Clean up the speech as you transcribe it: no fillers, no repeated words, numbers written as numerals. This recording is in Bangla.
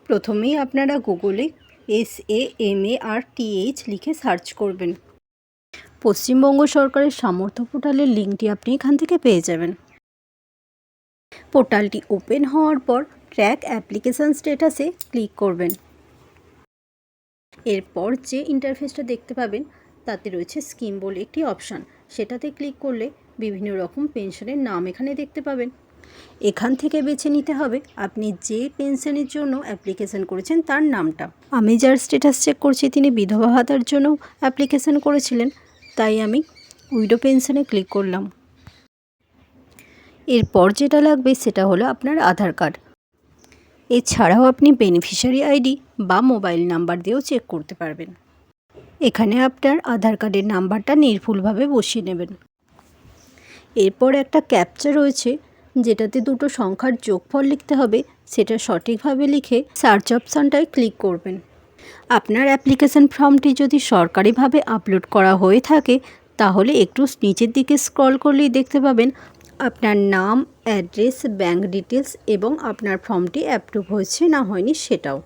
প্রথমেই আপনারা গুগলে SAMARTH লিখে সার্চ করবেন। পশ্চিমবঙ্গ সরকারের সামর্থ্য পোর্টালের লিঙ্কটি আপনি এখান থেকে পেয়ে যাবেন। পোর্টালটি ওপেন হওয়ার পর ট্র্যাক অ্যাপ্লিকেশান স্ট্যাটাসে ক্লিক করবেন। এরপর যে ইন্টারফেসটা দেখতে পাবেন তাতে রয়েছে স্কিম বলে একটি অপশান, সেটাতে ক্লিক করলে বিভিন্ন রকম পেনশনের নাম এখানে দেখতে পাবেন। এখান থেকে বেছে নিতে হবে আপনি যে পেনশনের জন্য অ্যাপ্লিকেশান করেছেন তার নামটা। আমি যার স্ট্যাটাস চেক করছি তিনি বিধবা ভাতার জন্য অ্যাপ্লিকেশান করেছিলেন, তাই আমি উইডো পেনশনে ক্লিক করলাম। এরপর যেটা লাগবে সেটা হলো আপনার আধার কার্ড। এছাড়াও আপনি বেনিফিশিয়ারি আইডি বা মোবাইল নাম্বার দিয়েও চেক করতে পারবেন। এখানে আপনার আধার কার্ডের নাম্বারটা নির্ভুলভাবে বসিয়ে নেবেন। এরপর একটা ক্যাপচা রয়েছে যেটাতে দুটো সংখ্যার যোগফল লিখতে হবে, সেটা সঠিকভাবে লিখে সার্চ অপশানটায় ক্লিক করবেন। আপনার অ্যাপ্লিকেশান ফর্মটি যদি সরকারিভাবে আপলোড করা হয়ে থাকে তাহলে একটু নিচের দিকে স্ক্রল করলেই দেখতে পাবেন আপনার নাম, অ্যাড্রেস, ব্যাঙ্ক ডিটেলস এবং আপনার ফর্মটি অ্যাপ্রুভ হয়েছে না হয়নি সেটাও।